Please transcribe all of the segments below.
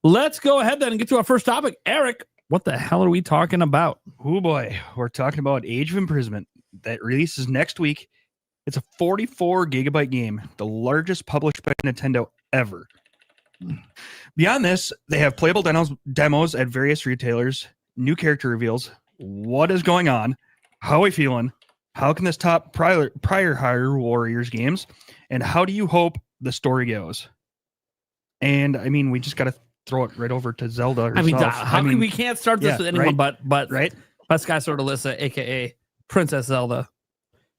Let's go ahead then and get to our first topic. Eric, what the hell are we talking about? Oh boy, we're talking about Age of Imprisonment that releases next week. It's a 44 gigabyte game, the largest published by Nintendo ever. Beyond this, they have playable demos at various retailers, new character reveals, what is going on, how are we feeling, how can this top prior Hyrule Warriors games, and how do you hope the story goes? And I mean, we just got to throw it right over to Zelda herself. We can't start this with anyone but right? Sky Sword Alyssa, aka Princess Zelda.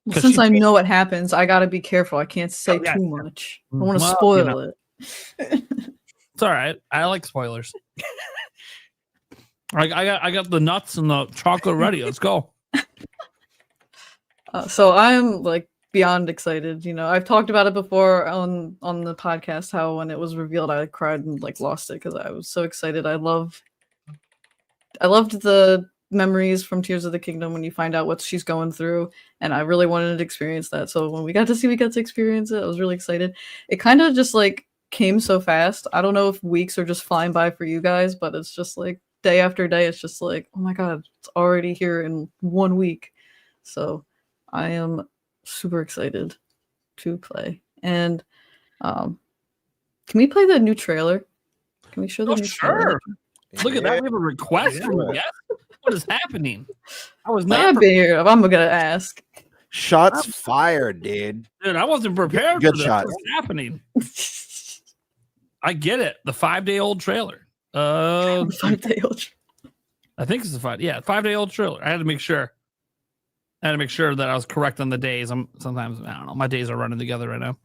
Well, since I know what happens, I gotta be careful. I can't say too much. I want to spoil it. It's all right. I like spoilers. I got the nuts and the chocolate ready. Let's go. So I'm like beyond excited. You know, I've talked about it before on the podcast. How when it was revealed, I cried and like lost it because I was so excited. I loved the memories from Tears of the Kingdom when you find out what she's going through, and I really wanted to experience that. So when we got to experience it, I was really excited. It kind of just like came so fast. I don't know if weeks are just flying by for you guys, but it's just like day after day, it's just like, oh my god, it's already here in 1 week. So I am super excited to play. And can we play the new trailer? Can we show the new trailer? Look at that. We have a request from you. What is happening? I was not I'm gonna ask. Shots fired, dude. Dude, I wasn't prepared Good for this. shot. What's happening? I get it. The 5-day-old trailer. 5-day-old. I think it's a 5-day-old trailer. I had to make sure. That I was correct on the days. Sometimes I don't know. My days are running together right now,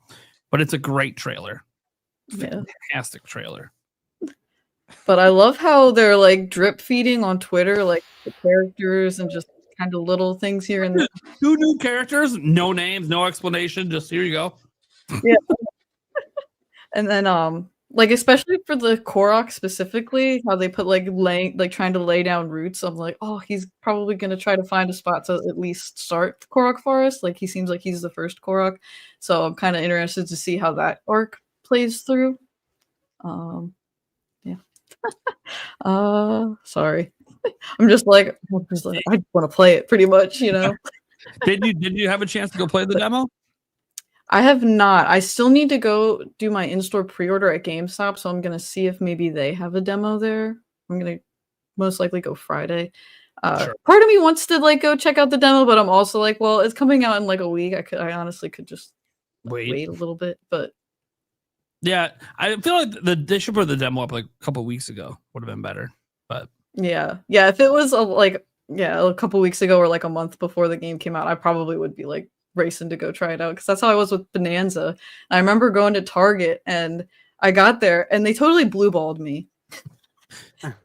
but it's a great trailer. Fantastic trailer. But I love how they're like drip feeding on Twitter, like the characters and just kind of little things here and there. 2 new characters, no names, no explanation. Just here you go. Yeah. And then like especially for the Korok specifically, how they put trying to lay down roots. I'm like, oh, he's probably gonna try to find a spot to at least start the Korok Forest. Like he seems like he's the first Korok. So I'm kind of interested to see how that arc plays through. Sorry. I'm just like I want to play it pretty much, you know. Did you have a chance to go play the demo? I have not. I still need to go do my in-store pre-order at GameStop, so I'm gonna see if maybe they have a demo there. I'm gonna most likely go Friday. Sure. Part of me wants to like go check out the demo, but I'm also like, well, it's coming out in like a week. I honestly could just wait a little bit, but yeah, I feel like they should put the demo up like a couple weeks ago. Would have been better, but yeah. If it was a couple weeks ago or like a month before the game came out, I probably would be like racing to go try it out because that's how I was with Bonanza. I remember going to Target and I got there and they totally blue-balled me.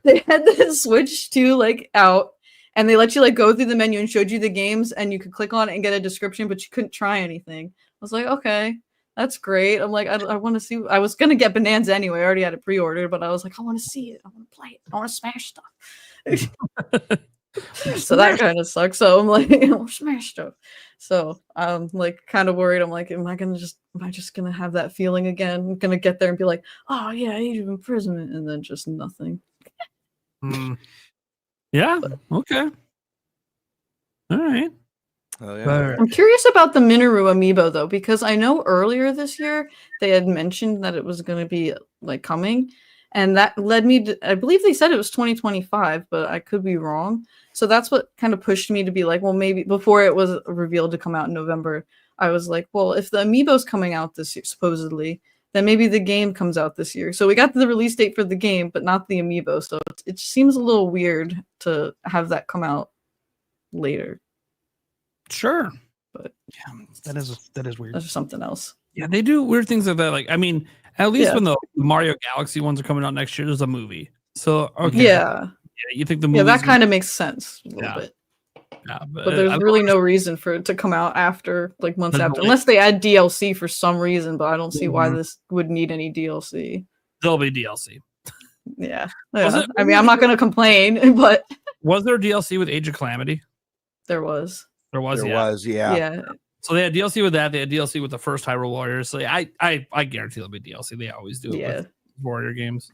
They had the Switch 2 like out and they let you like go through the menu and showed you the games and you could click on it and get a description, but you couldn't try anything. I was like, okay, that's great. I'm like, I want to see. I was gonna get Bonanza anyway. I already had it pre-ordered, but I was like, I want to see it. I want to play it. I want to smash stuff. So that kind of sucks. So I'm like, smash stuff. So I'm like kind of worried. I'm like, am I just gonna have that feeling again? I'm gonna get there and be like, oh yeah, Age of Imprisonment, and then just nothing. Yeah. Okay. All right. Oh, yeah. I'm curious about the Minoru amiibo though, because I know earlier this year they had mentioned that it was going to be like coming, and that led me to, I believe they said it was 2025, but I could be wrong. So that's what kind of pushed me to be like, well, maybe before it was revealed to come out in November, I was like, well, if the amiibo's coming out this year, supposedly, then maybe the game comes out this year. So we got the release date for the game, but not the amiibo. So it seems a little weird to have that come out later. Sure, but yeah, that is weird. That's something else. Yeah, they do weird things like that. Like, I mean, at least when the Mario Galaxy ones are coming out next year, there's a movie. So okay, yeah, you think the movie? Yeah, that kind of makes sense a little bit. Yeah, but there's really no reason for it to come out after, like months after, unless they add DLC for some reason. But I don't see why this would need any DLC. There'll be DLC. Yeah. I mean, I'm not going to complain, but was there DLC with Age of Calamity? There was. There was, yeah. So they had DLC with that. They had DLC with the first Hyrule Warriors. So I guarantee there'll be DLC. They always do it with Warrior games.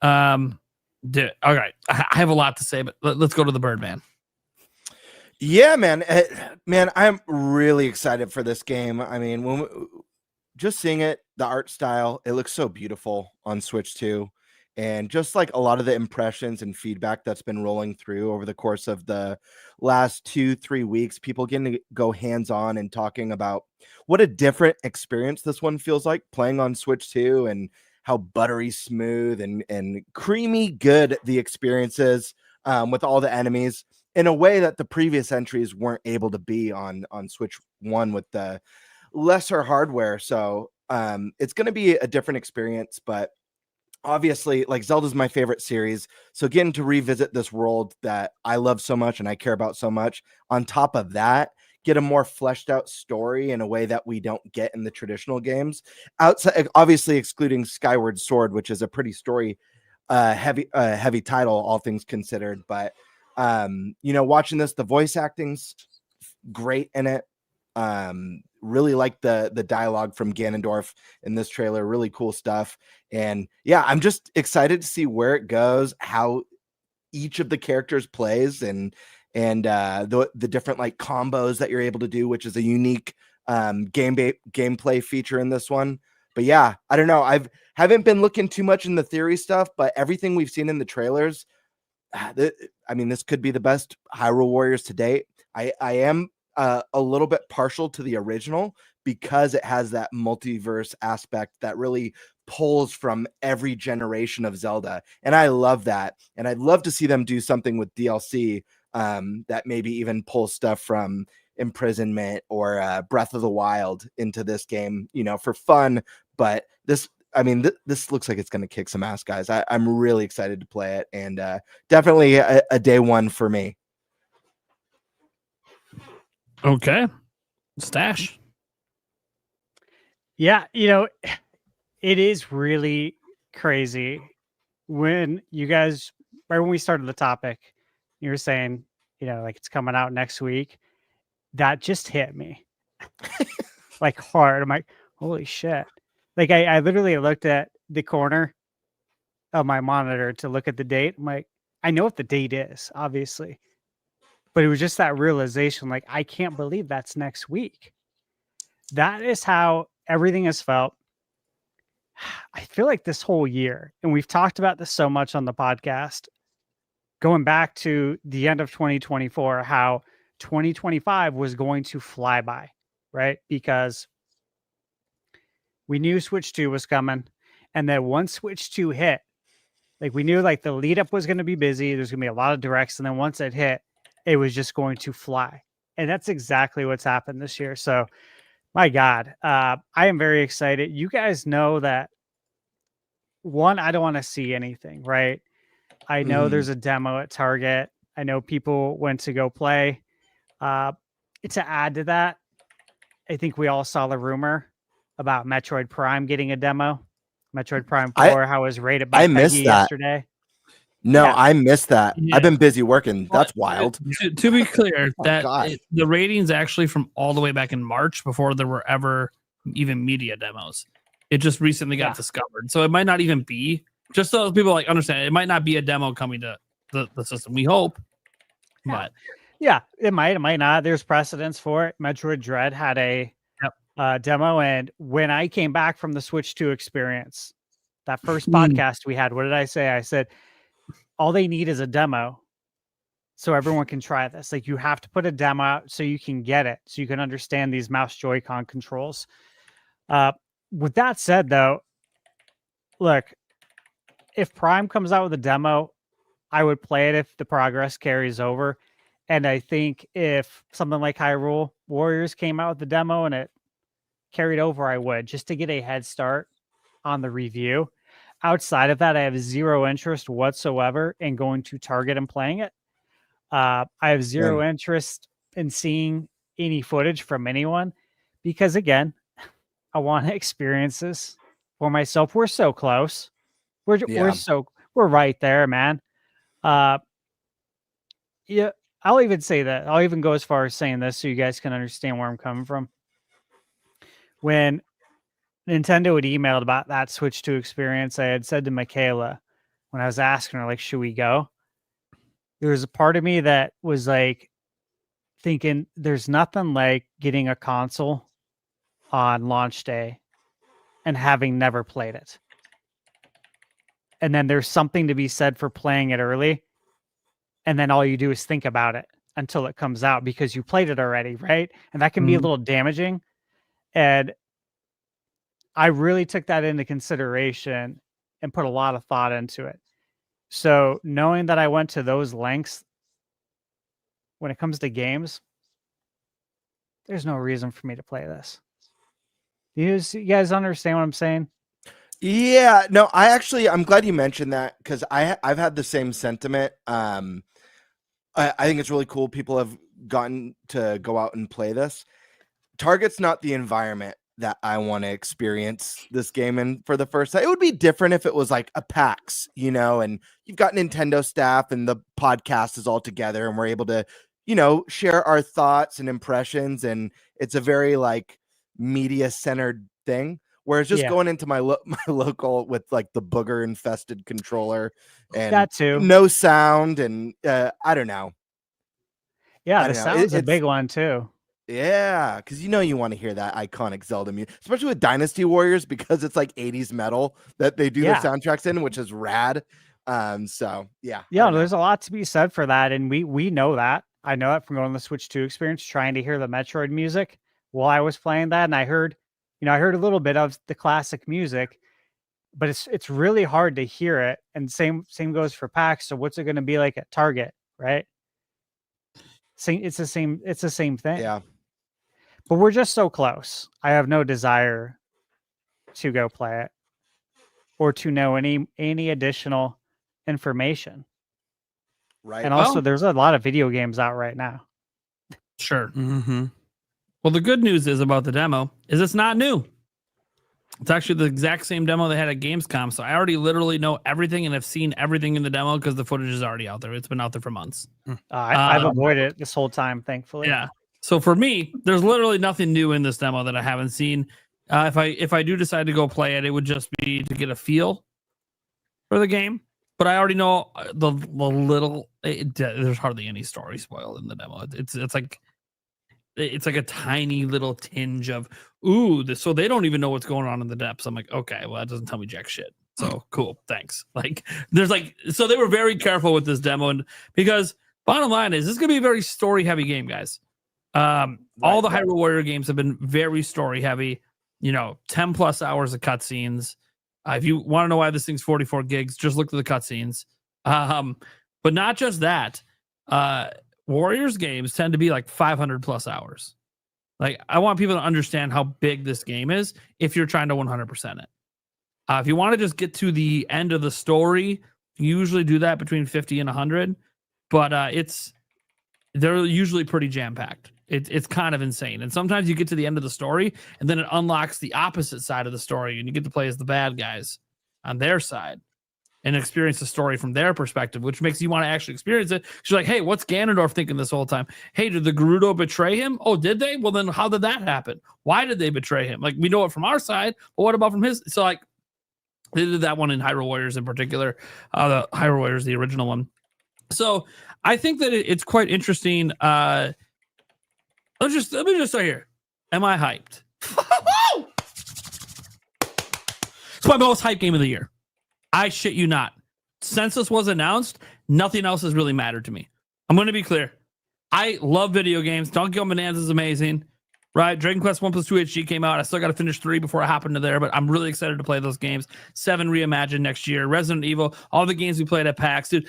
All right, I have a lot to say, but let's go to the Birdman. Yeah, man. Man, I'm really excited for this game. I mean, just seeing it, the art style, it looks so beautiful on Switch 2. And just like a lot of the impressions and feedback that's been rolling through over the course of the last 2-3 weeks, people getting to go hands-on and talking about what a different experience this one feels like playing on Switch 2 and how buttery smooth and creamy good the experience is with all the enemies in a way that the previous entries weren't able to be on Switch 1 with the lesser hardware. So it's going to be a different experience, but obviously, like, Zelda's my favorite series. So getting to revisit this world that I love so much and I care about so much, on top of that, get a more fleshed out story in a way that we don't get in the traditional games. Outside, obviously excluding Skyward Sword, which is a pretty story heavy title, all things considered. But watching this, the voice acting's great in it. Really like the dialogue from Ganondorf in this trailer. Really cool stuff. And yeah, I'm just excited to see where it goes, how each of the characters plays, and the different like combos that you're able to do, which is a unique gameplay feature in this one. But yeah, I don't know. Haven't been looking too much in the theory stuff, but everything we've seen in the trailers, I mean, this could be the best Hyrule Warriors to date. I am a little bit partial to the original because it has that multiverse aspect that really pulls from every generation of Zelda. And I love that. And I'd love to see them do something with DLC that maybe even pulls stuff from Imprisonment or Breath of the Wild into this game, for fun. But this looks like it's going to kick some ass, guys. I'm really excited to play it, and definitely a day one for me. Okay. Stash. Yeah, it is really crazy when you guys, right when we started the topic, you were saying, like it's coming out next week. That just hit me like hard. I'm like, holy shit. Like I literally looked at the corner of my monitor to look at the date. I'm like, I know what the date is, obviously. But it was just that realization, like, I can't believe that's next week. That is how everything has felt. I feel like this whole year, and we've talked about this so much on the podcast, going back to the end of 2024, how 2025 was going to fly by, right? Because we knew Switch 2 was coming. And then once Switch 2 hit, like we knew like the lead up was going to be busy. There's going to be a lot of directs. And then once it hit, it was just going to fly. And that's exactly what's happened this year. So, my God, I am very excited. You guys know that, one, I don't want to see anything, right? I know there's a demo at Target. I know people went to go play. To add to that, I think we all saw the rumor about Metroid Prime getting a demo. Metroid Prime 4, how it was rated by Peggy yesterday. No, yeah. I missed that. Yeah. I've been busy working. That's wild. To be clear, the ratings actually from all the way back in March before there were ever even media demos. It just recently got discovered. So it might not even be, just so people like understand, it might not be a demo coming to the system. We hope. But yeah, it might not. There's precedence for it. Metroid Dread had a demo. And when I came back from the Switch 2 experience, that first podcast we had, what did I say? I said, all they need is a demo so everyone can try this. Like, you have to put a demo out so you can get it, so you can understand these mouse Joy-Con controls. With that said, though, look, if Prime comes out with a demo, I would play it if the progress carries over. And I think if something like Hyrule Warriors came out with the demo and it carried over, I would, just to get a head start on the review. Outside of that, I have zero interest whatsoever in going to Target and playing it. I have zero interest in seeing any footage from anyone because, again, I want experiences for myself. We're so close. We're right there, man. Yeah, I'll even say that. I'll even go as far as saying this so you guys can understand where I'm coming from. When Nintendo had emailed about that Switch 2 experience, I had said to Michaela, when I was asking her, like, should we go? There was a part of me that was like thinking there's nothing like getting a console on launch day and having never played it. And then there's something to be said for playing it early. And then all you do is think about it until it comes out because you played it already, right? And that can be a little damaging. And I really took that into consideration and put a lot of thought into it. So knowing that I went to those lengths when it comes to games, there's no reason for me to play this. You guys understand what I'm saying? Yeah, no, I'm glad you mentioned that because I've had the same sentiment. I think it's really cool. People have gotten to go out and play this. Target's not the environment that I want to experience this game in for the first time. It would be different if it was like a PAX, and you've got Nintendo staff and the podcast is all together and we're able to, share our thoughts and impressions. And it's a very like media centered thing. Whereas just going into my local with like the booger infested controller and that too. No sound and I don't know. Yeah, the sound's a big one too. Yeah, because you want to hear that iconic Zelda music, especially with Dynasty Warriors, because it's like 80s metal that they do their soundtracks in, which is rad. So yeah. Yeah, there's a lot to be said for that. And we know that. I know that from going to the Switch 2 experience, trying to hear the Metroid music while I was playing that. And I heard a little bit of the classic music, but it's really hard to hear it. And same goes for PAX. So what's it going to be like at Target, right? It's the same thing. Yeah. But we're just so close. I have no desire to go play it or to know any additional information. Right. And also there's a lot of video games out right now. Sure. Mm-hmm. Well, the good news is about the demo is it's not new. It's actually the exact same demo they had at Gamescom. So I already literally know everything and have seen everything in the demo because the footage is already out there. It's been out there for months. I've avoided it this whole time, thankfully. Yeah. So for me, there's literally nothing new in this demo that I haven't seen. If I do decide to go play it, it would just be to get a feel for the game. But I already know the little. There's hardly any story spoiled in the demo. It's like a tiny little tinge of so they don't even know what's going on in the depths. I'm like, okay, well that doesn't tell me jack shit. So cool, thanks. Like so they were very careful with this demo, and because bottom line is this is gonna be a very story heavy game, guys. All the Hyrule Warrior games have been very story heavy. 10 plus hours of cutscenes. If you want to know why this thing's 44 gigs, just look at the cutscenes. But not just that. Warriors games tend to be like 500 plus hours. Like I want people to understand how big this game is if you're trying to 100% it. If you want to just get to the end of the story, you usually do that between 50 and 100, but they're usually pretty jam-packed. It's kind of insane. And sometimes you get to the end of the story and then it unlocks the opposite side of the story and you get to play as the bad guys on their side and experience the story from their perspective, which makes you want to actually experience it. She's like, hey, what's Ganondorf thinking this whole time? Hey, did the Gerudo betray him? Oh, did they? Well, then how did that happen? Why did they betray him? Like, we know it from our side, but what about from his? So, like, they did that one in Hyrule Warriors in particular. The Hyrule Warriors, the original one. So, I think that it's quite interesting. Let me just start here. Am I hyped? It's my most hyped game of the year. I shit you not. Since this was announced, nothing else has really mattered to me. I'm going to be clear. I love video games. Donkey Kong Bonanza is amazing, right? Dragon Quest 1+2 HD came out. I still got to finish 3 before I hop into there, but I'm really excited to play those games. 7 Reimagined next year. Resident Evil, all the games we played at PAX. Dude,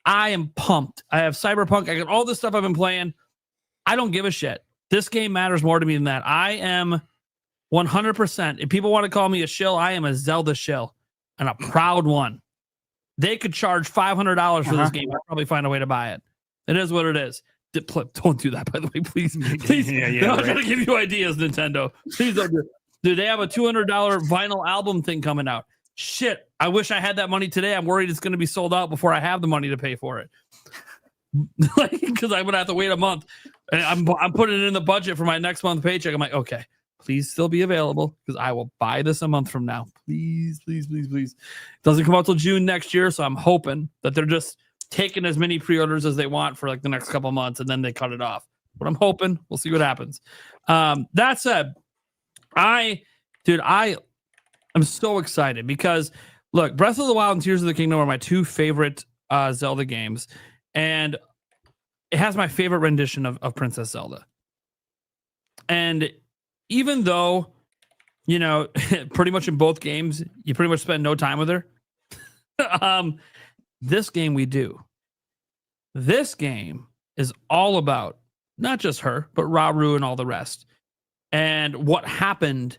I am pumped. I have Cyberpunk. I got all this stuff I've been playing. I don't give a shit. This game matters more to me than that. I am 100%. If people want to call me a shill, I am a Zelda shill. And a proud one. They could charge $500 for this game. I'll probably find a way to buy it. It is what it is. Don't do that, by the way, please. Please. I'm trying to give you ideas, Nintendo. Please don't do it. Dude, they have a $200 vinyl album thing coming out. Shit, I wish I had that money today. I'm worried it's going to be sold out before I have the money to pay for it. Because I'm going to have to wait a month. And I'm putting it in the budget for my next month paycheck. I'm like, okay, please still be available because I will buy this a month from now. Please, please, please, please. It doesn't come out till June next year, so I'm hoping that they're just taking as many pre-orders as they want for like the next couple months, and then they cut it off. But I'm hoping. We'll see what happens. That said, I'm so excited because look, Breath of the Wild and Tears of the Kingdom are my two favorite Zelda games, and it has my favorite rendition of Princess Zelda. And even though, you know, pretty much in both games, you pretty much spend no time with her. This game we do. This game is all about not just her, but Rauru and all the rest. And what happened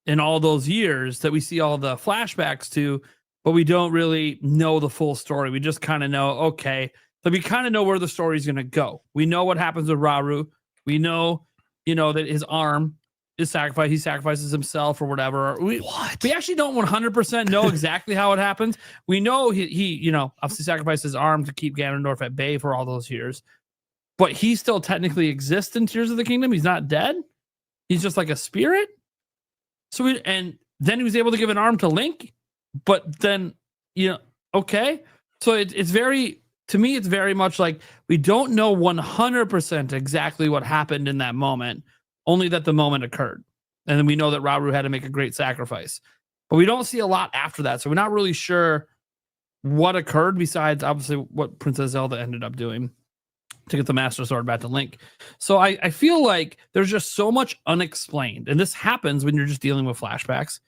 in all those years that we see all the flashbacks to, but we don't really know the full story. We just kind of know, okay, so we kind of know where the story is going to go. We know what happens with Rauru. We know, you know, that his arm is sacrificed. He sacrifices himself or whatever. We actually don't 100% know exactly how it happens. We know he you know, obviously sacrificed his arm to keep Ganondorf at bay for all those years. But he still technically exists in Tears of the Kingdom. He's not dead. He's just like a spirit. So and then he was able to give an arm to Link. But then, you know, okay. So it's very, to me, it's very much like we don't know 100% exactly what happened in that moment, only that the moment occurred. And then we know that Rauru had to make a great sacrifice. But we don't see a lot after that. So we're not really sure what occurred besides, obviously, what Princess Zelda ended up doing to get the Master Sword back to Link. So I feel like there's just so much unexplained. And this happens when you're just dealing with flashbacks.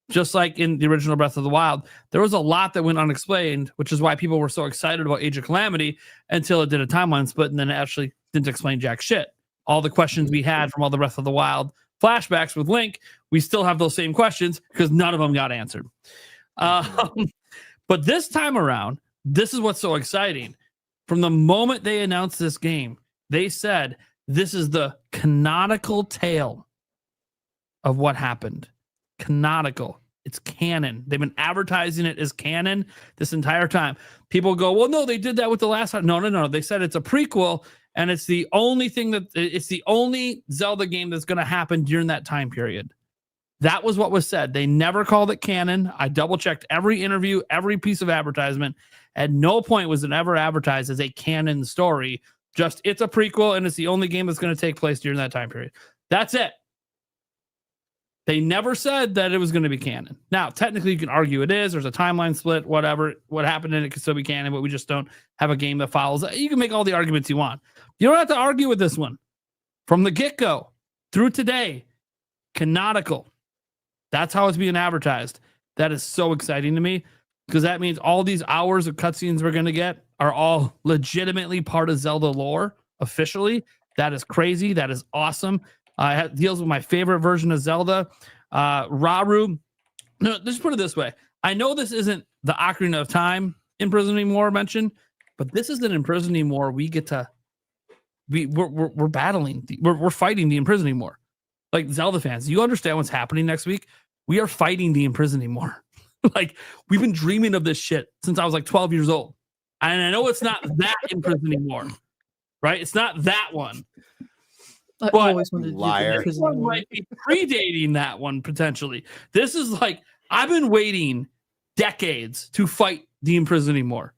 Just like in the original Breath of the Wild, there was a lot that went unexplained, which is why people were so excited about Age of Calamity until it did a timeline split and then it actually didn't explain jack shit. All the questions we had from all the Breath of the Wild flashbacks with Link, we still have those same questions because none of them got answered. But this time around, this is what's so exciting. From the moment they announced this game, they said this is the canonical tale of what happened. Canonical. It's canon. They've been advertising it as canon this entire time. People go, well, no, they did that with the last one. No. They said it's a prequel, and it's the only Zelda game that's going to happen during that time period. That was what was said. They never called it canon. I double checked every interview, every piece of advertisement. At no point was it ever advertised as a canon story. Just it's a prequel, and it's the only game that's going to take place during that time period. That's it. They never said that it was going to be canon. Now, technically, you can argue it is. There's a timeline split, whatever. What happened in it could still be canon, but we just don't have a game that follows. You can make all the arguments you want. You don't have to argue with this one. From the get-go through today, canonical. That's how it's being advertised. That is so exciting to me because that means all these hours of cutscenes we're going to get are all legitimately part of Zelda lore officially. That is crazy. That is awesome. It deals with my favorite version of Zelda. Rauru. No, let's put it this way. I know this isn't the Ocarina of Time Imprisonment War mentioned, but this is an Imprisonment War we get to. We're battling. We're fighting the Imprisonment War. Like Zelda fans, you understand what's happening next week? We are fighting the Imprisonment War. Like we've been dreaming of this shit since I was like 12 years old, and I know it's not that Imprisonment War, right? It's not that one. I always wanted to liar. do This one might be predating that one potentially. This is like I've been waiting decades to fight the Imprisonment War.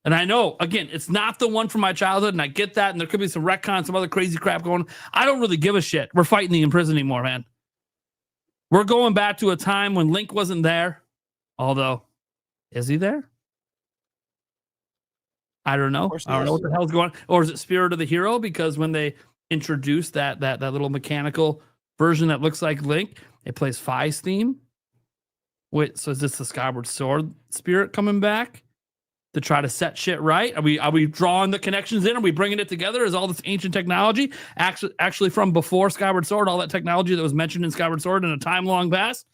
And I know, again, it's not the one from my childhood, and I get that, and there could be some retcon, some other crazy crap going on. I don't really give a shit. We're fighting the Imprisonment War, man. We're going back to a time when Link wasn't there. Although, is he there? I don't know. I don't know what the hell's going on. Or is it Spirit of the Hero? Because when they introduced that little mechanical version that looks like Link, it plays Fi's theme. Wait, so is this the Skyward Sword spirit coming back to try to set shit right? Are we drawing the connections in? Are we bringing it together? Is all this ancient technology actually from before Skyward Sword? All that technology that was mentioned in Skyward Sword in a time long past?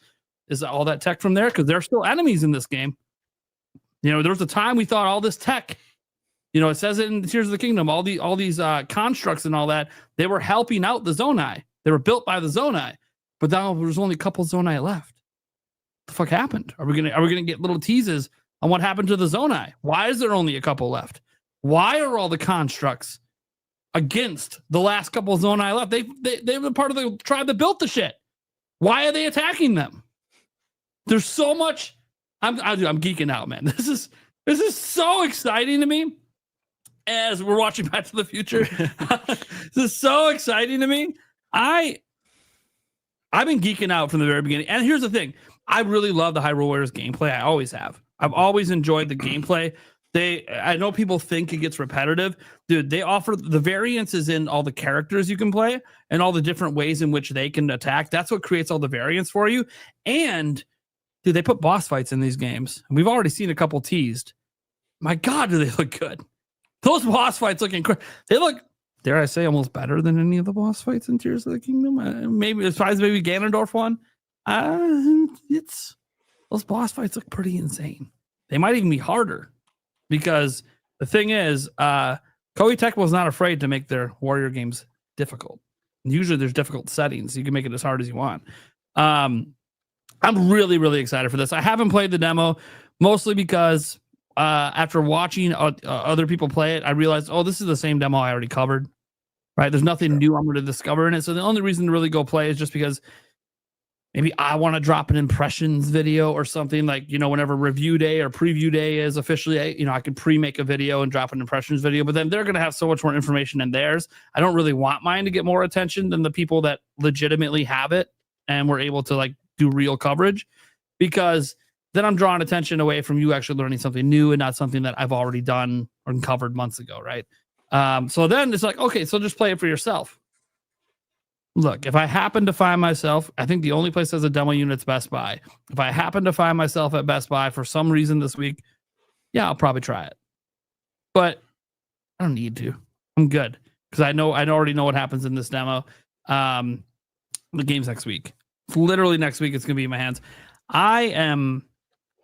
Is all that tech from there? Because there are still enemies in this game. You know, there was a time we thought all this tech. You know, it says it in Tears of the Kingdom. All these constructs and all that, they were helping out the Zonai. They were built by the Zonai, but now there's only a couple Zonai left. What the fuck happened? Are we gonna get little teases on what happened to the Zonai? Why is there only a couple left? Why are all the constructs against the last couple of Zone I left. They were part of the tribe that built the shit. Why are they attacking them? There's so much. I'm geeking out, man. This is so exciting to me. As we're watching Back to the Future, this is so exciting to me. I've been geeking out from the very beginning. And here's the thing: I really love the Hyrule Warriors gameplay. I always have. I've always enjoyed the gameplay. I know people think it gets repetitive. Dude, they offer the variances in all the characters you can play and all the different ways in which they can attack. That's what creates all the variance for you. And dude, they put boss fights in these games. We've already seen a couple teased. My God, do they look good? Those boss fights look incredible. They look, dare I say, almost better than any of the boss fights in Tears of the Kingdom. Maybe as far as maybe Ganondorf one. Those boss fights look pretty insane. They might even be harder because the thing is, Koei Tecmo was not afraid to make their Warrior games difficult. Usually there's difficult settings. You can make it as hard as you want. I'm really, really excited for this. I haven't played the demo mostly because after watching other people play it, I realized, oh, this is the same demo I already covered, right? There's nothing new I'm going to discover in it. So the only reason to really go play is just because maybe I want to drop an impressions video or something like, whenever review day or preview day is officially, I can pre-make a video and drop an impressions video, but then they're going to have so much more information in theirs. I don't really want mine to get more attention than the people that legitimately have it and were able to do real coverage, because then I'm drawing attention away from you actually learning something new and not something that I've already done or covered months ago, right? So then it's like, okay, so just play it for yourself. Look, if I happen to find myself, I think the only place that has a demo unit is Best Buy. If I happen to find myself at Best Buy for some reason this week, yeah, I'll probably try it. But I don't need to. I'm good because I already know what happens in this demo. The game's next week. It's literally next week. It's going to be in my hands.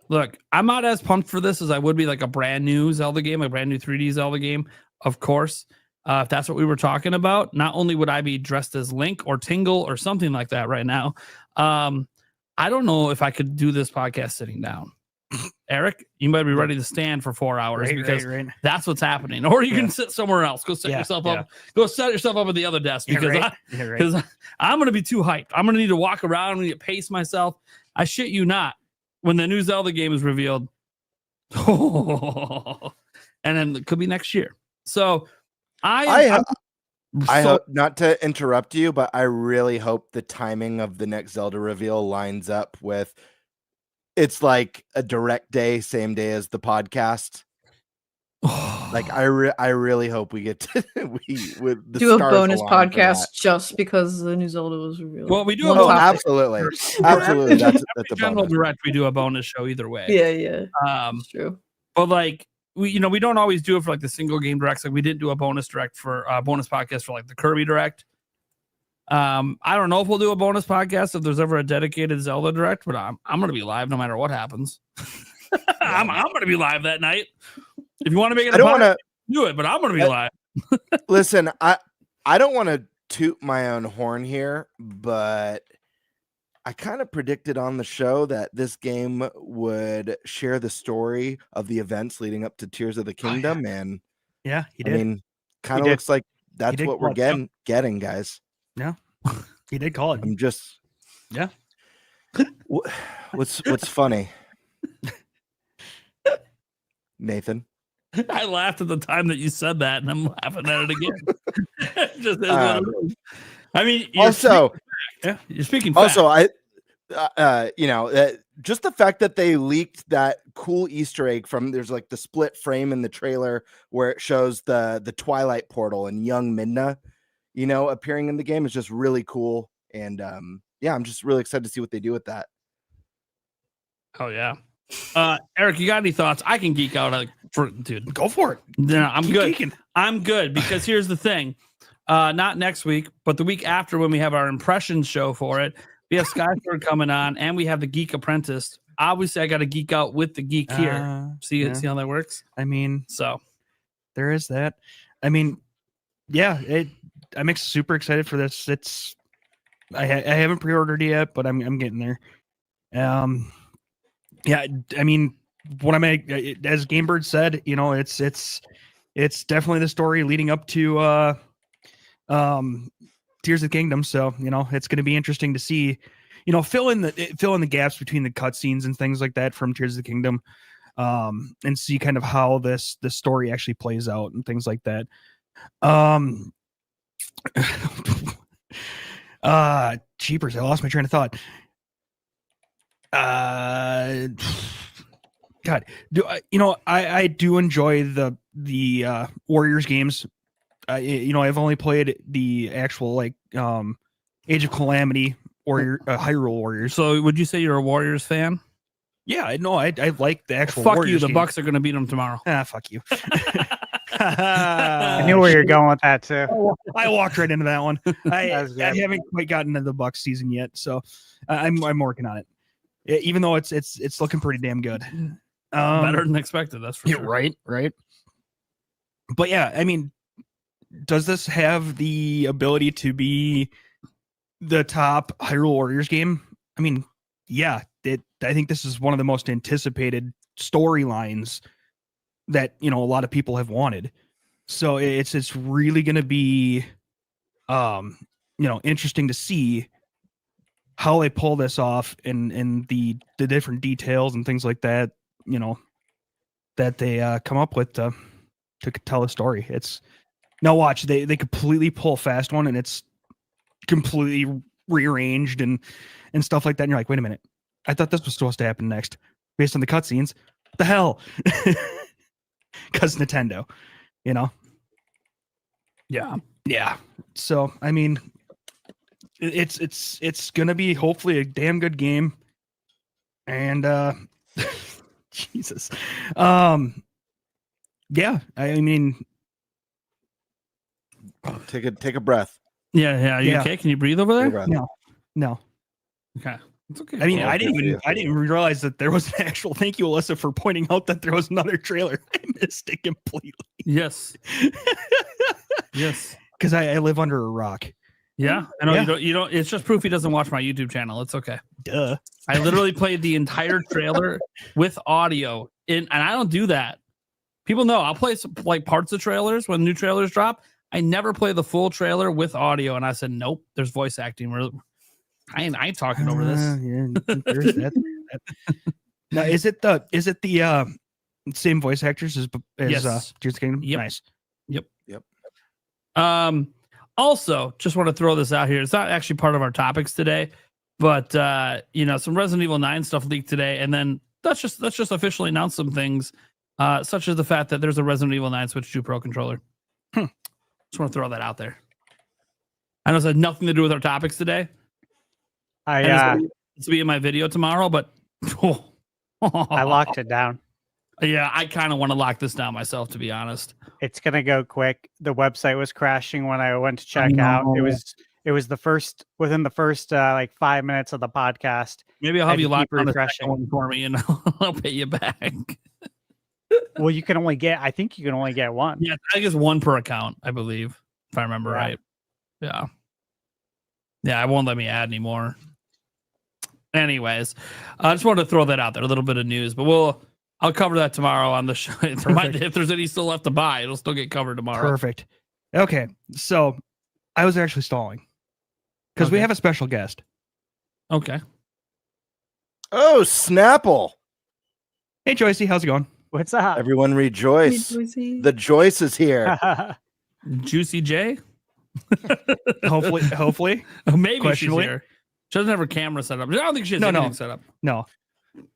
Look, I'm not as pumped for this as I would be like a brand new Zelda game, a brand new 3D Zelda game, of course. If that's what we were talking about, not only would I be dressed as Link or Tingle or something like that right now, I don't know if I could do this podcast sitting down. Eric, you might be ready to stand for 4 hours because that's what's happening. Or you can sit somewhere else. Go set yourself up. Go set yourself up at the other desk because I'm going to be too hyped. I'm going to need to walk around. I'm going to pace myself. I shit you not. When the new Zelda game is revealed, and then it could be next year. So I hope, not to interrupt you, but I really hope the timing of the next Zelda reveal lines up with it's like a direct day, same day as the podcast. Like I really hope we get to do a bonus podcast just because the new Zelda was revealed. Well, we do. Absolutely. That's a general direct. We do a bonus show either way. Yeah. That's true. But we don't always do it for the single game directs. Like we didn't do a bonus direct for bonus podcast for the Kirby direct. I don't know if we'll do a bonus podcast if there's ever a dedicated Zelda direct, but I'm going to be live no matter what happens. I'm going to be live that night. If you want to make it, I don't want to do it, but I'm going to be live. Listen, I don't want to toot my own horn here, but I kind of predicted on the show that this game would share the story of the events leading up to Tears of the Kingdom, and he did. I mean, kind of looks like that's what we're getting, guys. Yeah, he did call it. I'm just What's funny, Nathan? I laughed at the time that you said that, and I'm laughing at it again. It just is what it is. I mean, you're speaking fact. Also, just the fact that they leaked that cool Easter egg from there's the split frame in the trailer where it shows the Twilight portal and young Midna, appearing in the game is just really cool. And I'm just really excited to see what they do with that. Oh yeah. Eric, you got any thoughts? I can geek out dude. Go for it. No, I'm Keep good. geeking. I'm good because here's the thing. Not next week, but the week after when we have our impressions show for it, we have Skysword coming on and we have the Geek Apprentice. Obviously, I got to geek out with the geek here. See how that works? I mean, so there is that. I mean, I'm super excited for this. I haven't pre-ordered it yet, but I'm getting there. I mean, what as Gamebird said, it's definitely the story leading up to Tears of the Kingdom. So, it's going to be interesting to see, fill in the gaps between the cutscenes and things like that from Tears of the Kingdom, and see kind of how the story actually plays out and things like that. Jeepers, I lost my train of thought. God, I do enjoy the Warriors games. I've only played the actual Age of Calamity or Hyrule Warriors. So would you say you're a Warriors fan? Yeah, no, I like the actual. Fuck Warriors you. The games. Bucks are going to beat them tomorrow. Fuck you. I knew where you're going with that too. I walked right into that one. I That's good. haven't quite gotten to the Bucks season yet, so I'm working on it. Even though it's looking pretty damn good. Better than expected. That's for sure. Right. But yeah, I mean, does this have the ability to be the top Hyrule Warriors game? I mean, yeah. I think this is one of the most anticipated storylines that a lot of people have wanted. So it's really going to be, interesting to see how they pull this off and the different details and things like that. That they come up with to tell a story. It's now watch they completely pull a fast one and it's completely rearranged and stuff like that. And you're like, wait a minute, I thought this was supposed to happen next based on the cutscenes. What the hell? Because Nintendo, yeah. So I mean, it's gonna be hopefully a damn good game, and Jesus, yeah. I mean, Take a breath. Yeah. Are you Yeah. okay? Can you breathe over Take a there? breath. no. Okay. It's okay. I mean, Oh, I didn't good for even you. realize that there was an actual. Thank you, Alyssa, for pointing out that there was another trailer. I missed it completely. Yes. Yes. Because I live under a rock. Yeah. I know Yeah. you don't. It's just proof he doesn't watch my YouTube channel. It's okay. Duh. I literally played the entire trailer with audio and I don't do that. People know I'll play some, parts of trailers when new trailers drop. I never play the full trailer with audio. And I said, nope, there's voice acting. I ain't talking over this. Yeah, there's that. Now, is it the same voice actors as Yes. Tears of the Kingdom? Yep. Nice. Also, just want to throw this out here. It's not actually part of our topics today, but some Resident Evil 9 stuff leaked today, and then let's just officially announce some things, such as the fact that there's a Resident Evil 9 Switch 2 Pro controller. Just want to throw that out there. I know it has nothing to do with our topics today. It's be in my video tomorrow, but I locked it down. Yeah, I kind of want to lock this down myself, to be honest. It's gonna go quick. The website was crashing when I went to check out. It was within the first 5 minutes of the podcast. Maybe I'll have I you keep lock on the refreshing. second one for me, and I'll pay you back. Well, I think you can only get one. Yeah, I guess one per account, I believe, if I remember Yeah. right. Yeah. Yeah, it won't let me add anymore. Anyways, I just wanted to throw that out there, a little bit of news, but I'll cover that tomorrow on the show. If there's any still left to buy, it'll still get covered tomorrow. Perfect. Okay, so I was actually stalling because we Okay. have a special guest. Okay. Oh, Snapple! Hey, Joycey, how's it going? What's up? Everyone rejoice. Joycey. The Joyce is here. Juicy J? Hopefully. Maybe she's Questionably. here. She doesn't have her camera set up. I don't think she has No. anything set up. No.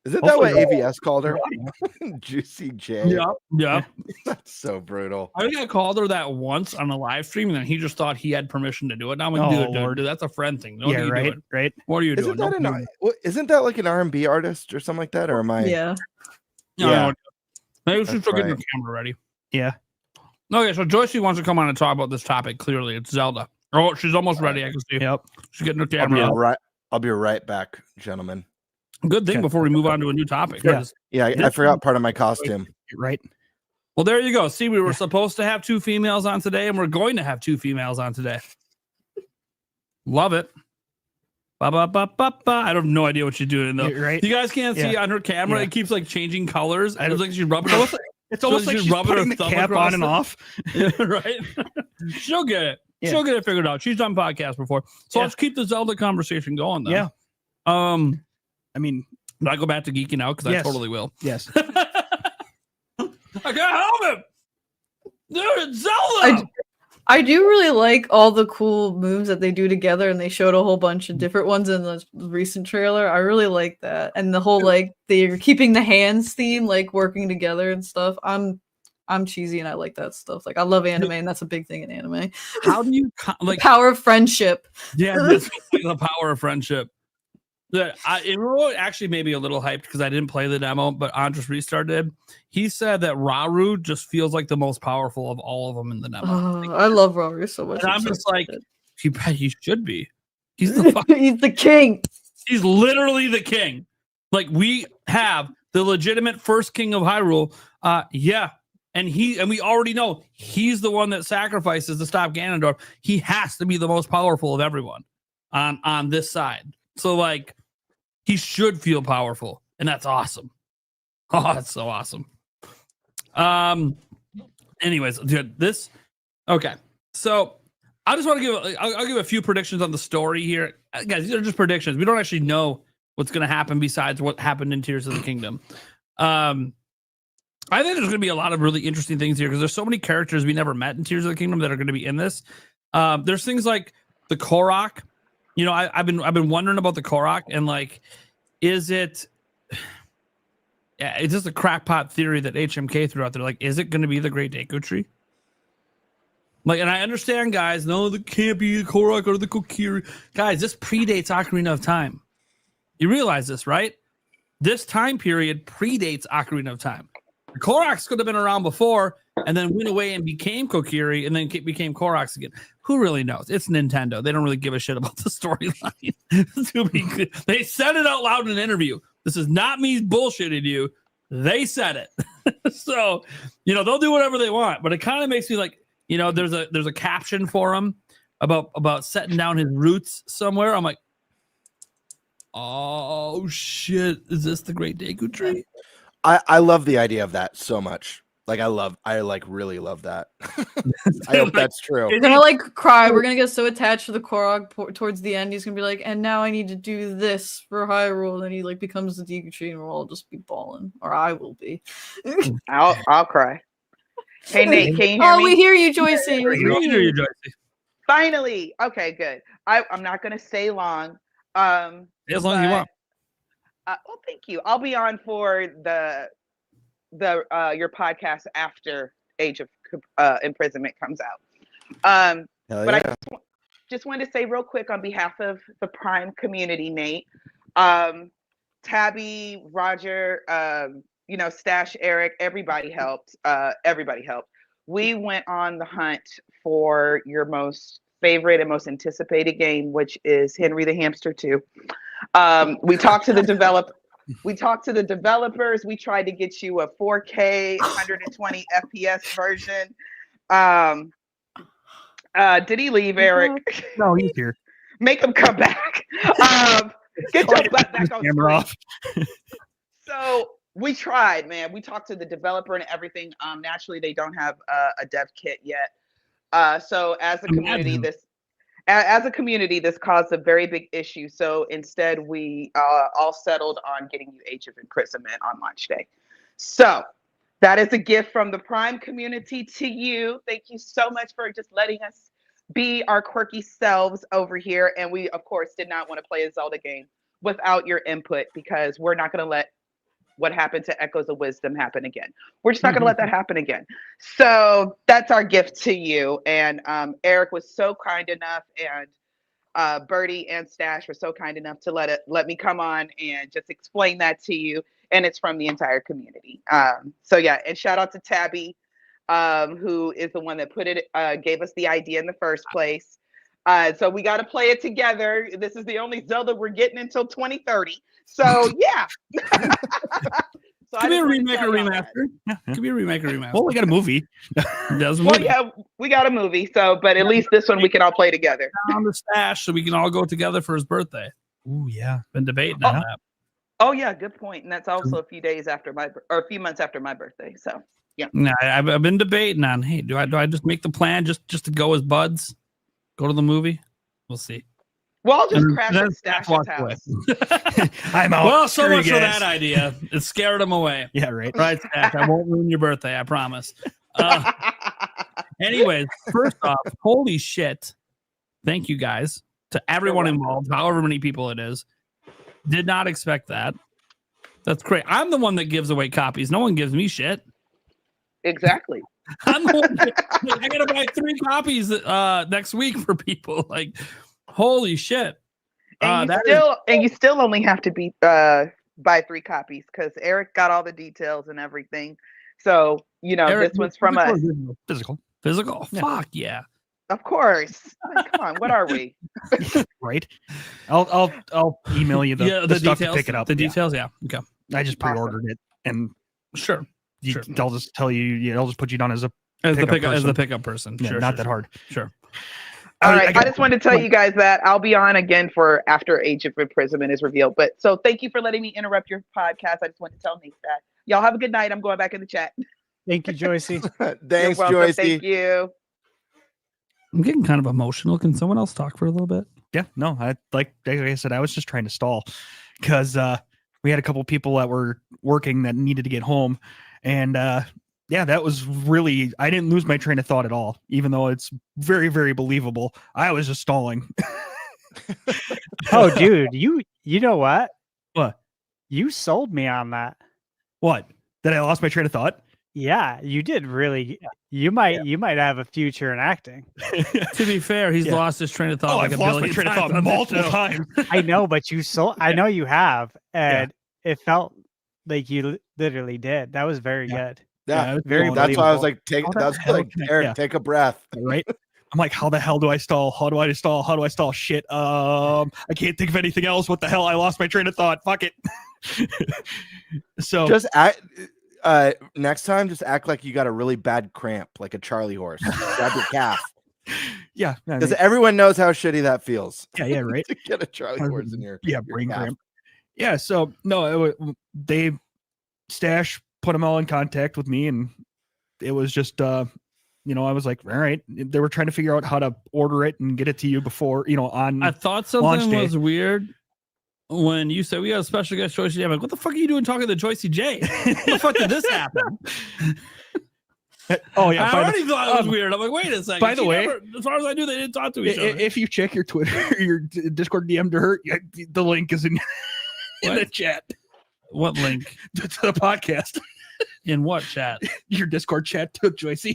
Isn't that what Hopefully- AVS called her? Juicy J. Yep. That's so brutal. I think I called her that once on a live stream, and then he just thought he had permission to do it. Now I'm like, Oh, dude, Lord. that's a friend thing. What are you right. doing? Right. What are you Isn't doing? that, Don't do isn't that like an R&B artist or something like that? Or am I? Yeah. Yeah. Maybe she's That's still getting right. her camera ready. Yeah. Okay, so Joycey wants to come on and talk about this topic. Clearly, it's Zelda. Oh, she's almost ready. I can see. Yep. She's getting her I'll be camera. right. I'll be right back, gentlemen. Good thing Okay. before we move on to a new topic. Yeah. Yeah, I forgot part of my costume. Right. Well, there you go. See, we were supposed to have 2 females on today, and we're going to have 2 females on today. Love it. Ba, ba, ba, ba, ba. I have no idea what she's doing though. Right. You guys can't see Yeah. on her camera. Yeah. It keeps like changing colors. I It's don't- like she's rubbing It's her. almost like she's she's rubbing her putting the thumb cap across on and it. off. Yeah, right. She'll get it. Yeah. She'll get it figured out. She's done podcasts before, so Yeah. let's keep the Zelda conversation going. Then. Yeah. I mean, do I go back to geeking out because Yes. I totally will. yes. I can't help it, dude. It's Zelda. I do really like all the cool moves that they do together, and they showed a whole bunch of different ones in the recent trailer. I really like that, and the whole like they're keeping the hands theme, like working together and stuff. I'm cheesy and I like that stuff. Like I love anime, and that's a big thing in anime. How do you like Power of friendship. Yeah, this is the power of friendship. It will actually made me a little hyped because I didn't play the demo, but Andres Restar did. He said that Rauru just feels like the most powerful of all of them in the demo. Oh, I love Rory so much. And I'm so just like, excited. he should be. He's the He's the king. he's literally the king. Like we have the legitimate first king of Hyrule. Yeah. And we already know he's the one that sacrifices to stop Ganondorf. He has to be the most powerful of everyone on this side. So like he should feel powerful, and that's awesome. Oh, that's so awesome. Anyways, dude, okay. So I just want to I'll give a few predictions on the story here. Guys, these are just predictions. We don't actually know what's going to happen besides what happened in Tears of the Kingdom. I think there's going to be a lot of really interesting things here because there's so many characters we never met in Tears of the Kingdom that are going to be in this. There's things like the Korok. You know, I've been wondering about the Korok and like, is it? Yeah, it's just a crackpot theory that HMK threw out there. Like, is it going to be the Great Deku Tree? Like, and I understand, guys. No, there can't be the Korok or the Kokiri. Guys, this predates Ocarina of Time. You realize this, right? This time period predates Ocarina of Time. The Koroks could have been around before and then went away and became Kokiri and then became Koroks again. Who really knows? It's Nintendo. They don't really give a shit about the storyline. They said it out loud in an interview. This is not me bullshitting you. They said it. So, you know, they'll do whatever they want, but it kind of makes me like, you know, there's a caption for him about setting down his roots somewhere. I'm like, oh shit, is this the Great Deku Tree? I love the idea of that so much. Like I really love that. I hope that's true. We're gonna like cry. We're gonna get so attached to the Korok towards the end. He's gonna be like, and now I need to do this for Hyrule. And then he like becomes the Deku Tree, and we'll all just be bawling, or I will be. I'll cry. Hey Nate, can you hear Oh, me? we hear you, Joycey. We You hear you. Joycey. Finally. Okay, good. I'm not gonna stay long. As long as you want. Well, thank you. I'll be on for the your podcast after Age of Imprisonment comes out. Hell But yeah. I just wanted to say real quick on behalf of the Prime community, Nate, Tabby, Roger, you know, Stash, Eric, everybody helped. Everybody helped. We went on the hunt for your most favorite and most anticipated game, which is Henry the Hamster 2. We talked to the developer. We talked to the developers. We tried to get you a 4K 120 FPS version. Did he leave, Eric? No, he's here. Make him come back. Get your butt back on Camera screen. off. So we tried, man. We talked to the developer and everything. Naturally, they don't have a dev kit yet. So as a community, this caused a very big issue. So instead, we all settled on getting you Age of Imprisonment on launch day. So that is a gift from the Prime community to you. Thank you so much for just letting us be our quirky selves over here. And we, of course, did not want to play a Zelda game without your input because we're not going to let what happened to Echoes of Wisdom happen again. We're just not going to let that happen again. So that's our gift to you. And Eric was so kind enough, and Birdie and Stash were so kind enough to let me come on and just explain that to you. And it's from the entire community. So yeah, and shout out to Tabby, who is the one that gave us the idea in the first place. So we got to play it together. This is the only Zelda we're getting until 2030. So yeah. So Could be a remake or remaster. Could be a remake or remaster. Well, we got a movie. Well, yeah, we got a movie. So, but at least this one we can all play together. On the Stash, so we can all go together for his birthday. Ooh, yeah. Been debating on that. Oh yeah, good point. And that's also a few days after a few months after my birthday. So yeah. Nah, I've been debating on. Hey, do I just make the plan just to go as buds? Go to the movie. We'll see. Well, I'll just And crash then at Stash's walk away. house. I'm out. Well, so Screw you much for guys. that idea. It scared him away. Yeah, right. Right, Stash. I won't ruin your birthday. I promise. Anyways, first off, holy shit. Thank you guys to everyone involved, however many people it is. Did not expect that. That's great. I'm the one that gives away copies. No one gives me shit. Exactly. I'm the one I gotta buy 3 copies next week for people. Like, holy shit. And you still only have to buy 3 copies because Eric got all the details and everything. So, Eric, this one's from us. Physical. Yeah. Fuck yeah. Of course. Like, come on, what are we? Right. I'll email you the stuff details, to pick it up. The details, yeah. Okay. I just pre-ordered it, and sure. I'll just tell you. I'll just put you down as the pickup person. Yeah, sure, not that hard. Sure. All right. I just wanted to tell you guys that I'll be on again for after Age of Imprisonment is revealed. But so thank you for letting me interrupt your podcast. I just wanted to tell Nate that. Y'all have a good night. I'm going back in the chat. Thank you, Joycey. Thanks, You're welcome. Joycey. Thank you. I'm getting kind of emotional. Can someone else talk for a little bit? Yeah, no, like I said, I was just trying to stall because we had a couple people that were working that needed to get home, and yeah, that was really, I didn't lose my train of thought at all, even though it's very, very believable. I was just stalling. Oh, dude, you know what? What? You sold me on that. What? That I lost my train of thought? Yeah, you did really. You might have a future in acting. To be fair, he's lost his train of thought. I've lost my train of thought multiple times. I know, but you sold. I know you have, and it felt like you literally did. That was very good. Yeah, very. That's why I was like, Eric, Yeah. take a breath. Right? I'm like, how the hell do I stall? How do I stall? How do I stall? Shit. I can't think of anything else. What the hell? I lost my train of thought. Fuck it. So just next time, just act like you got a really bad cramp, like a Charlie horse. Grab your calf. Yeah, because everyone knows how shitty that feels. Yeah, right. To get a Charlie horse in your brain calf. cramp. Yeah, so no, they Stash put them all in contact with me, and it was just I was like, all right. They were trying to figure out how to order it and get it to you before on. I thought something was weird when you said we got a special guest, Joycey J. I'm like, what the fuck are you doing talking to Joycey J? What the fuck did this happen? Oh yeah, I already thought it was weird. I'm like, wait a second. By the way, as far as I knew, they didn't talk to each other. If you check your Twitter, your Discord DM to her, the link is in the chat. What link? To the podcast. In what chat? Your Discord chat to Joycey.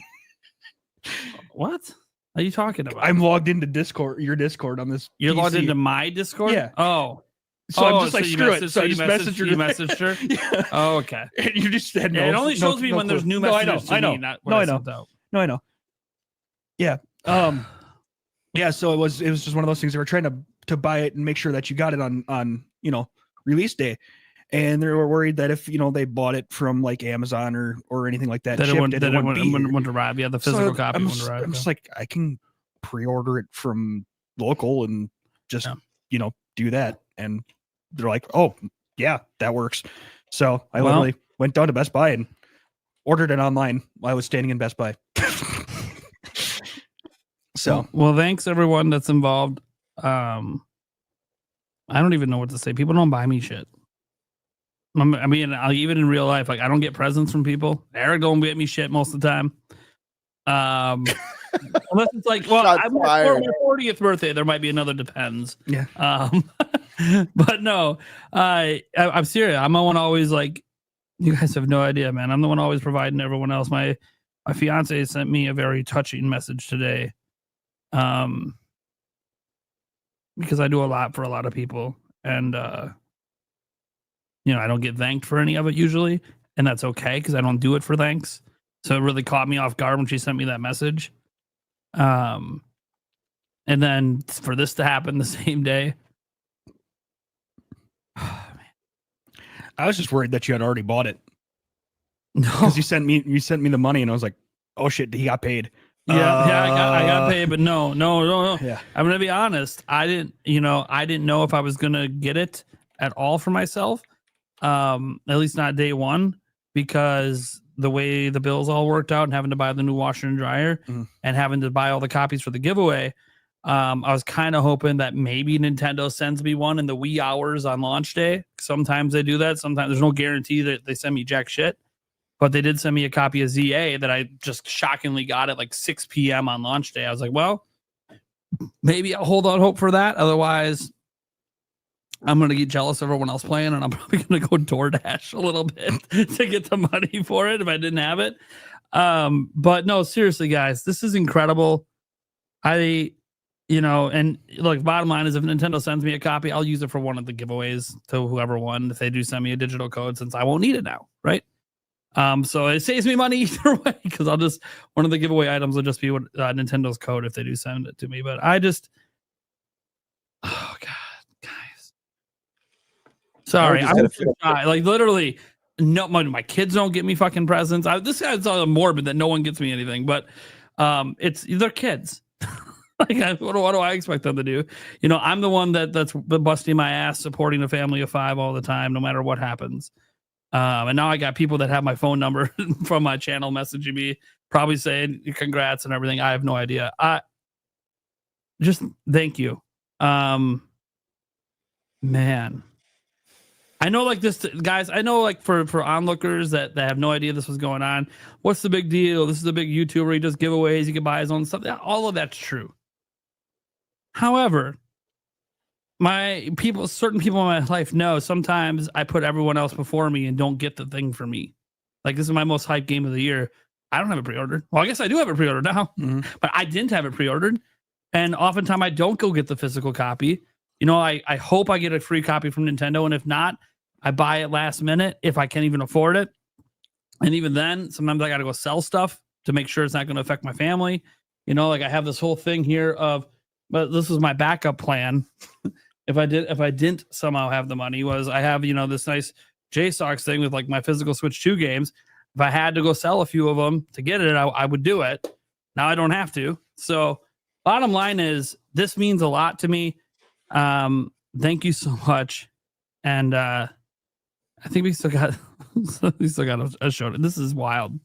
What are you talking about? I'm logged into Discord. Your Discord on this. You're PC. logged into my Discord. Yeah. Oh. So I'm just like, screw it. So I you just messaged her. You messaged her. Yeah. Oh, okay. And you just said no. It only shows me when there's new messages. I know. To me, not when I know. No, I know. Yeah. Yeah. So it was just one of those things. They were trying to buy it and make sure that you got it on release day, and they were worried that if they bought it from like Amazon or anything like that, it wouldn't arrive. Yeah, the physical copy wouldn't arrive. I'm just like, I can pre-order it from local and just do that, and they're like, oh yeah, that works. So I literally went down to Best Buy and ordered it online while I was standing in Best Buy. So well, thanks everyone that's involved. I don't even know what to say. People don't buy me shit. I mean, even in real life, like I don't get presents from people. Eric don't get me shit most of the time. Unless it's like, well, for my 40th birthday, there might be another depends. Yeah. But no, I'm serious. I'm the one always like, you guys have no idea, man. I'm the one always providing everyone else. My fiance sent me a very touching message today. Because I do a lot for a lot of people, and I don't get thanked for any of it usually, and that's okay because I don't do it for thanks. So it really caught me off guard when she sent me that message. And then for this to happen the same day. Oh, man. I was just worried that you had already bought it. No, because you sent me the money, and I was like, oh shit, he got paid. Yeah, I got paid, but no. Yeah. I'm gonna be honest. I didn't know if I was gonna get it at all for myself. At least not day one, because the way the bills all worked out and having to buy the new washer and dryer and having to buy all the copies for the giveaway, I was kind of hoping that maybe Nintendo sends me one in the wee hours on launch day. Sometimes they do that. Sometimes there's no guarantee that they send me jack shit. But they did send me a copy of ZA that I just shockingly got at like 6 p.m. on launch day. I was like, well, maybe I'll hold on hope for that. Otherwise, I'm going to get jealous of everyone else playing, and I'm probably going to go DoorDash a little bit to get the money for it if I didn't have it. But no, seriously, guys, this is incredible. And look, bottom line is if Nintendo sends me a copy, I'll use it for one of the giveaways to whoever won. If they do send me a digital code, since I won't need it now, right? So it saves me money either way, because one of the giveaway items will just be Nintendo's code if they do send it to me. But oh God, guys, sorry, I was like literally. No, my kids don't get me fucking presents. This guy's all morbid that no one gets me anything, but they're kids. Like, what do I expect them to do? I'm the one that's busting my ass supporting a family of 5 all the time, no matter what happens. And now I got people that have my phone number from my channel messaging me, probably saying congrats and everything. I have no idea. Just thank you. Man. I know, like, this, guys, I know, like, for onlookers that have no idea this was going on, what's the big deal? This is a big YouTuber. He does giveaways. He can buy his own stuff. All of that's true. However, certain people in my life know sometimes I put everyone else before me and don't get the thing for me. Like, this is my most hyped game of the year. I don't have it pre-ordered. Well, I guess I do have it pre-ordered now, but I didn't have it pre-ordered. And oftentimes I don't go get the physical copy. I hope I get a free copy from Nintendo. And if not, I buy it last minute if I can't even afford it. And even then, sometimes I got to go sell stuff to make sure it's not going to affect my family. Like, I have this whole thing here but this is my backup plan. If I didn't somehow have the money, was I have, this nice JSOX thing with like my physical Switch 2 games. If I had to go sell a few of them to get it, I would do it. Now I don't have to. So bottom line is, this means a lot to me. Thank you so much. And I think we still got a show. This is wild.